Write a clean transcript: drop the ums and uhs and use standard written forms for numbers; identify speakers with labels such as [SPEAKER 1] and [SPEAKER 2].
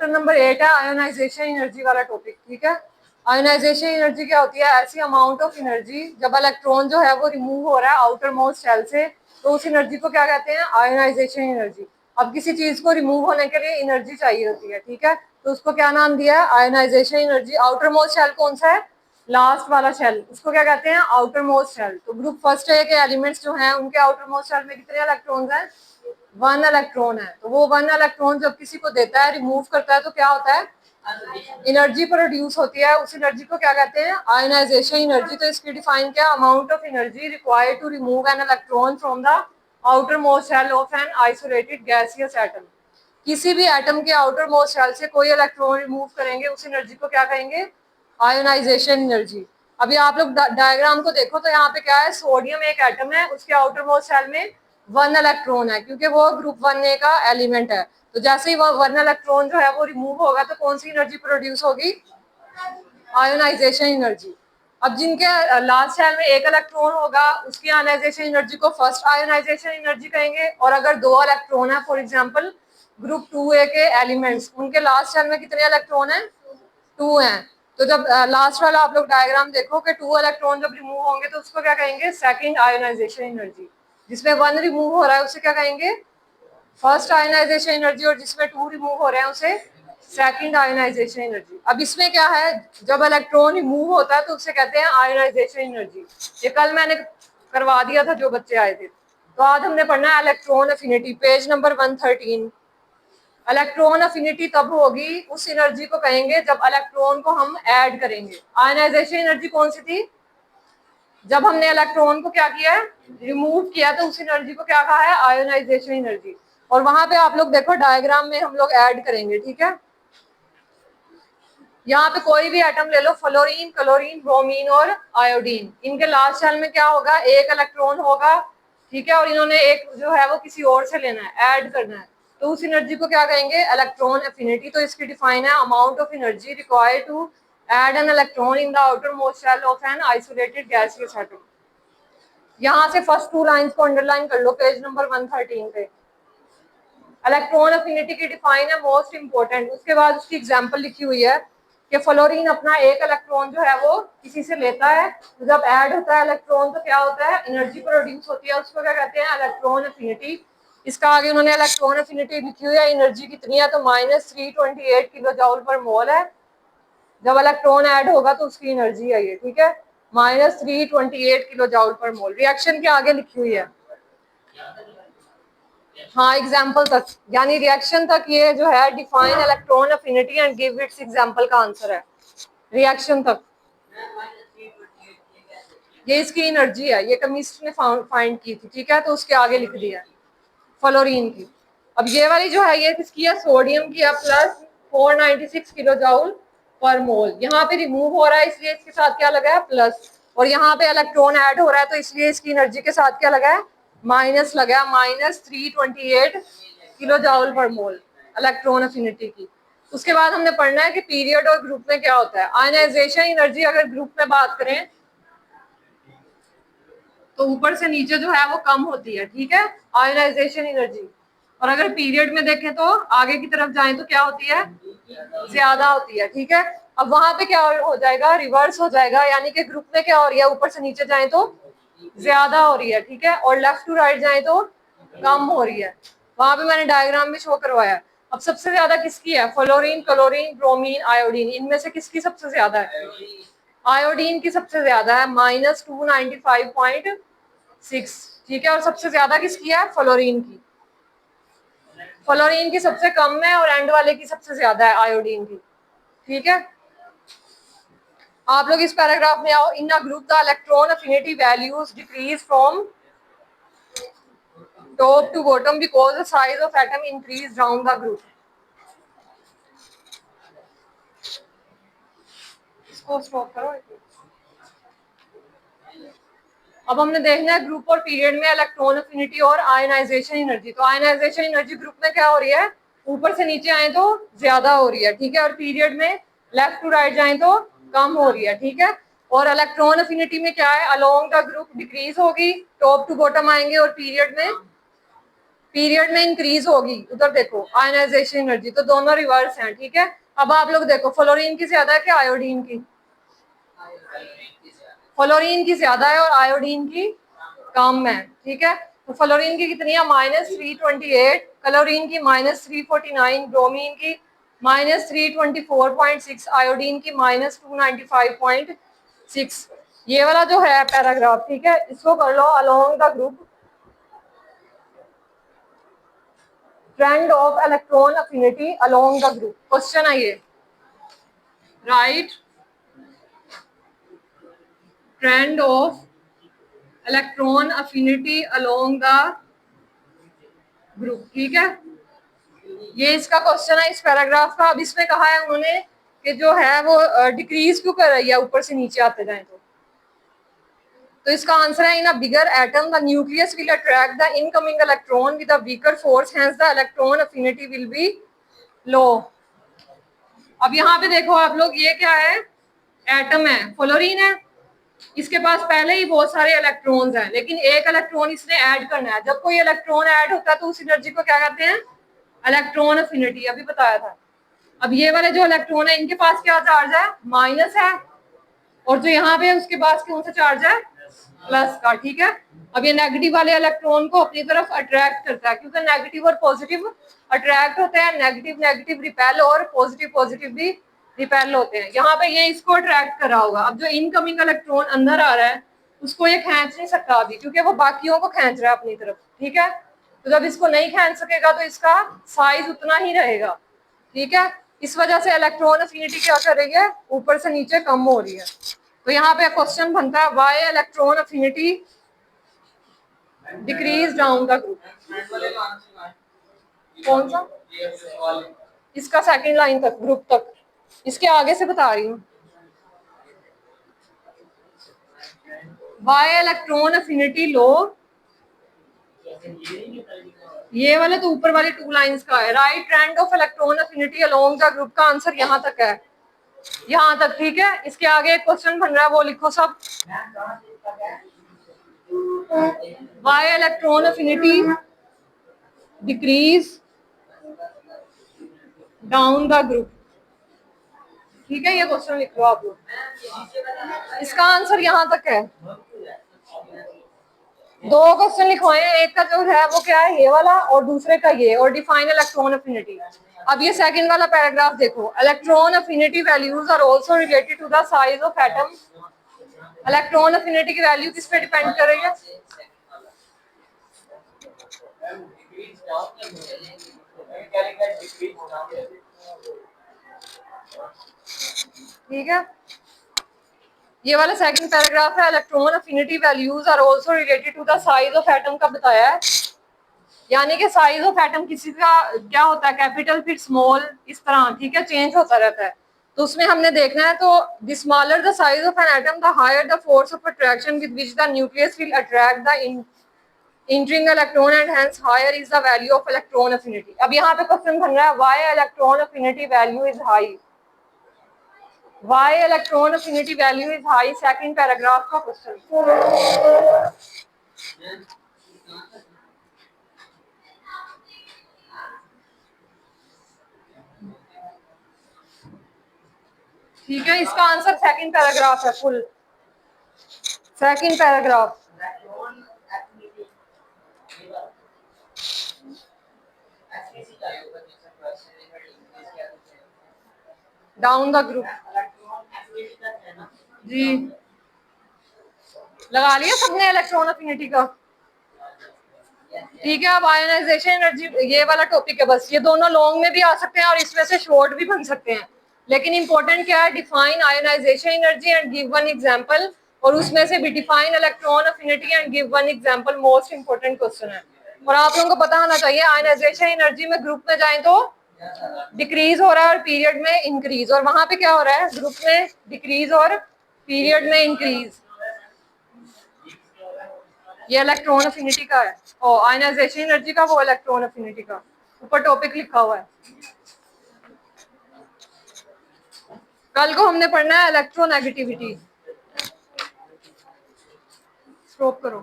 [SPEAKER 1] Chapter number 8 है ionization energy वाला topic, ठीक है। आयोनाइजेशन एनर्जी क्या होती है? ऐसी अमाउंट ऑफ एनर्जी जब इलेक्ट्रॉन जो है वो रिमूव हो रहा है आउटर मोस्ट शेल से, तो उस एनर्जी को क्या कहते हैं? Ionization energy. अब किसी चीज को रिमूव होने के लिए एनर्जी चाहिए होती है, ठीक है, तो उसको क्या नाम दिया है? Ionization energy. Outermost shell कौन सा है? लास्ट वाला शेल, उसको क्या कहते हैं? Outermost shell. तो ग्रुप फर्स्ट ए के एलिमेंट्स जो हैं उनके आउटर मोस्ट शेल में कितने इलेक्ट्रॉन्स हैं? 1 इलेक्ट्रॉन है। तो वो 1 इलेक्ट्रॉन जब किसी को देता है, रिमूव करता है, तो क्या होता है? एनर्जी प्रोड्यूस होती है। उस एनर्जी को क्या कहते हैं? Ionization energy. तो इसकी डिफाइन क्या? Amount of energy required to remove an electron from the outermost shell of an isolated gaseous atom. किसी भी एटम के आउटर मोस्ट शेल से कोई इलेक्ट्रॉन रिमूव करेंगे, उस एनर्जी को क्या कहेंगे? Ionization energy. अभी आप लोग डायग्राम को देखो तो यहाँ पे क्या है? सोडियम एक एटम है, उसके आउटर मोस्ट शेल में 1 इलेक्ट्रॉन है, क्योंकि वो ग्रुप 1A का एलिमेंट है। तो जैसे ही वो 1 इलेक्ट्रॉन जो है वो रिमूव होगा तो कौन सी एनर्जी प्रोड्यूस होगी? Ionization energy. अब जिनके लास्ट शेल में 1 इलेक्ट्रॉन होगा, उसकी आयोनाइजेशन एनर्जी को फर्स्ट आयोनाइजेशन एनर्जी कहेंगे। और अगर 2 इलेक्ट्रॉन है, फॉर एग्जांपल ग्रुप 2A के एलिमेंट्स, उनके लास्ट शेल में कितने इलेक्ट्रॉन हैं? 2 हैं। तो जब लास्ट वाला आप लोग डायग्राम देखो कि 2 इलेक्ट्रॉन जब रिमूव होंगे तो उसको क्या कहेंगे? Second ionization energy. जिसमें 1 रिमूव हो रहा है उसे क्या कहेंगे? First ionization energy. और जिसमें 2 रिमूव हो रहे हैं उसे सेकंड आयोनाइजेशन एनर्जी। अब इसमें क्या है? जब इलेक्ट्रॉन रिमूव होता है तो उसे कहते हैं आयोनाइजेशन एनर्जी। ये कल मैंने करवा दिया था जो बच्चे आए थे। तो आज हमने पढ़ना है electron affinity, page number 113। Electron affinity तब होगी, उस एनर्जी को कहेंगे जब इलेक्ट्रॉन को हम ऐड करेंगे। आयोनाइजेशन एनर्जी कौन सी थी? जब हमने इलेक्ट्रॉन को क्या किया है? रिमूव किया, तो उस एनर्जी को क्या कहा है? Ionization energy. और वहां पे आप लोग देखो डायग्राम में हम लोग ऐड करेंगे, ठीक है। यहाँ पे कोई भी एटम ले लो, फ्लोरीन, क्लोरीन, ब्रोमीन और आयोडीन। इनके लास्ट शेल में क्या होगा? 1 इलेक्ट्रॉन होगा, ठीक है, और इन्होंने एक जो है वो किसी और से लेना है, ऐड करना है। तो उस एनर्जी को क्या कहेंगे? Electron affinity. तो इसकी डिफाइन है amount of energy required to add an electron in the outermost shell of an isolated gaseous atom. यहाँ से फर्स्ट 2 लाइंस को अंडरलाइन कर लो पेज नंबर 113 पे। इलेक्ट्रॉन अफिनिटी की डिफाइन है मोस्ट इंपोर्टेंट। उसके बाद उसकी एग्जांपल लिखी हुई है कि फ्लोरीन अपना 1 इलेक्ट्रॉन जो है वो किसी से लेता है, तो जब ऐड होता है इलेक्ट्रॉन तो क्या होता है? एनर्जी प्रोड्यूस होती है। उसको क्या कहते हैं? Electron affinity. इसका आगे उन्होंने इलेक्ट्रॉन अफिनिटी लिखी हुई है। एनर्जी कितनी है? तो -328 किलो जूल पर मोल है। जब इलेक्ट्रॉन ऐड होगा तो उसकी एनर्जी है ये, ठीक है, -328 किलो जूल पर मोल। रिएक्शन के आगे लिखी हुई है, हाँ, एग्जाम्पल तक, यानी रिएक्शन तक ये जो है define electron affinity and give its example का आंसर है। रिएक्शन तक ये इसकी एनर्जी है, ये केमिस्ट ने फाइंड की थी, ठीक है, तो उसके आगे लिख दिया है फ्लोरीन की। अब ये वाली जो है ये किसकी है? सोडियम की है, +496 किलो जूल पर मोल। यहाँ पे रिमूव हो रहा है इसलिए इसके साथ क्या लगा है? प्लस। और यहाँ पे इलेक्ट्रॉन ऐड हो रहा है तो इसलिए इसकी एनर्जी के साथ क्या लगा है? माइनस लगा है, -328 किलो जूल पर मोल इलेक्ट्रॉन अफिनिटी की। उसके बाद हमने पढ़ना है कि पीरियड और ग्रुप में क्या होता है। आयनाइजेशन एनर्जी अगर ग्रुप में बात करें तो ऊपर से नीचे जो है वो कम होती है, ठीक है, आयनाइजेशन एनर्जी। और अगर पीरियड में देखें तो आगे की तरफ जाएं तो क्या होती है? ज्यादा होती है, ठीक है। अब वहां पे क्या हो जाएगा? रिवर्स हो जाएगा, यानी कि ग्रुप में क्या हो रही है? ऊपर से नीचे जाएं तो ज्यादा हो रही है, ठीक है, और लेफ्ट टू राइट जाएं तो कम हो रही है। वहां पे मैंने डायग्राम में शो करवाया। अब सबसे ज्यादा किसकी है? Fluorine, chlorine, bromine, iodine. इनमें से किसकी सबसे ज्यादा है? आयोडीन की सबसे ज्यादा है, -295.6, ठीक है। और सबसे ज्यादा किसकी है? फ्लोरीन की। फ्लोरीन की सबसे कम है और एंड वाले की सबसे ज्यादा है, आयोडीन की, ठीक है। आप लोग इस पैराग्राफ में आओ। In a group the electron affinity values decrease from top to bottom because the size of atom increase down the group. इसको स्टॉप करो। अब हमने देखना है ग्रुप और पीरियड में इलेक्ट्रॉन अफिनिटी और आयनाइजेशन एनर्जी। तो आयनाइजेशन एनर्जी ग्रुप में क्या हो रही है? ऊपर से नीचे आए तो ज्यादा हो रही है, ठीक है, और पीरियड में लेफ्ट टू राइट जाए तो कम हो रही है, ठीक है। और इलेक्ट्रॉन अफिनिटी में क्या है? अलोंग द ग्रुप डिक्रीज होगी, टॉप टू बॉटम आएंगे, और पीरियड में पीरियड में इंक्रीज होगी, उधर देखो आयनाइजेशन एनर्जी, तो दोनों रिवर्स हैं, ठीक है। अब आप लोग देखो फ्लोरीन की ज्यादा है कि आयोडीन की? फ्लोरीन की ज्यादा है और आयोडीन की कम है, ठीक है। तो फ्लोरीन की कितनी है? -328, क्लोरीन की -349, ब्रोमीन की -324.6, आयोडीन की -295.6। ये वाला जो है पैराग्राफ, ठीक है, इसको कर लो along the group trend of electron affinity along the group. Question है ये, right trend of electron affinity along the group, ठीक है। ये इसका क्वेश्चन है इस पैराग्राफ का। अब इसमें कहा है उन्होंने कि जो है वो डिक्रीज क्यों कर रही है, ऊपर से नीचे आते जाए तो इसका आंसर है in a bigger atom the nucleus will attract the incoming electron with a weaker force, hence the electron affinity will be low. अब यहाँ पे देखो आप लोग, ये क्या है? एटम है, फ्लोरीन है, इसके पास पहले ही बहुत सारे इलेक्ट्रॉन्स हैं, लेकिन एक इलेक्ट्रॉन इसने ऐड करना है। जब कोई इलेक्ट्रॉन ऐड होता है तो उस एनर्जी को क्या कहते हैं? इलेक्ट्रॉन अफिनिटी, अभी बताया था। अब ये वाले जो इलेक्ट्रॉन है इनके पास क्या चार्ज है? माइनस है, और जो यहाँ पे है उसके पास कौन सा चार्ज है? प्लस का, ठीक है। अब ये नेगेटिव वाले इलेक्ट्रॉन को अपनी तरफ अट्रैक्ट करता है, क्योंकि नेगेटिव और पॉजिटिव अट्रैक्ट होते हैं, नेगेटिव नेगेटिव रिपेल और पॉजिटिव पॉजिटिव भी रिपेल होते हैं। यहाँ पे ये इसको अट्रैक्ट कर रहा होगा। अब जो इनकमिंग इलेक्ट्रॉन अंदर आ रहा है उसको ये खींच नहीं सकता अभी, क्योंकि वो बाकियों को खींच रहा है अपनी तरफ, ठीक है। तो जब इसको नहीं खींच सकेगा तो इसका साइज उतना ही रहेगा, ठीक है। इस वजह से इलेक्ट्रॉन अफिनिटी क्या कर रही है? ऊपर से नीचे कम हो रही है। तो यहाँ पे क्वेश्चन बनता है why electron affinity decrease down the group. कौन सा? इसका सेकंड लाइन तक, ग्रुप तक, इसके आगे से बता रही हूँ। व्हाई इलेक्ट्रॉन अफिनिटी लो, ये वाले तो ऊपर वाली 2 लाइंस का है। Right trend of electron affinity along the group का आंसर यहाँ तक है, यहाँ तक, ठीक है। इसके आगे एक क्वेश्चन बन रहा है, वो लिखो सब। Why electron affinity decrease down the group, ठीक है। ये क्वेश्चन लिख लो आप लोग, इसका आंसर यहाँ तक है। 2 क्वेश्चन लिखवाए हैं, एक का जो है वो क्या है? ये वाला, और दूसरे का ये, और डिफाइन इलेक्ट्रॉन अफिनिटी। अब ये सेकंड वाला पैराग्राफ देखो, electron affinity values are also related to the size of atom. Electron affinity की वैल्यू किस पे डिपेंड कर रही है? ठीक है, ये वाला सेकंड पैराग्राफ है, electron affinity values are also related to the size of atom का बताया है। यानी कि साइज ऑफ एटम किसी का क्या होता है? कैपिटल फिर स्मॉल, इस तरह, ठीक है, चेंज होता रहता है। तो उसमें हमने देखना है, तो the smaller the size of an atom the higher the force of attraction with which the nucleus will attract the entering electron and hence higher is the value of electron affinity. अब यहाँ पे question बन रहा है why electron affinity value is high. Why electron affinity value is high, second paragraph का question. ठीक है, इसका आंसर सेकंड पैराग्राफ है, full second paragraph. Down the group जी, लगा लिया सबने इलेक्ट्रॉन अफिनिटी का, ठीक है। अब आयोनाइजेशन एनर्जी, ये वाला टॉपिक है बस। ये दोनों लॉन्ग में भी आ सकते हैं और इसमें से शॉर्ट भी बन सकते हैं, लेकिन इंपॉर्टेंट क्या है? Define ionization energy and give one example, और उसमें से भी define electron affinity and give one example most important question है। और आप लोगों को पता होना चाहिए आयोनाइजेशन एनर्जी में ग्रुप में जाए तो डिक्रीज हो रहा है और पीरियड में इंक्रीज, और वहां पे क्या हो रहा है? ग्रुप में डिक्रीज और पीरियड में इंक्रीज। ये इलेक्ट्रॉन अफिनिटी का है, और आयनाइजेशन एनर्जी का वो इलेक्ट्रॉन अफिनिटी का, ऊपर टॉपिक लिखा हुआ है। कल को हमने पढ़ना है इलेक्ट्रोनेगेटिविटी। स्टॉप करो।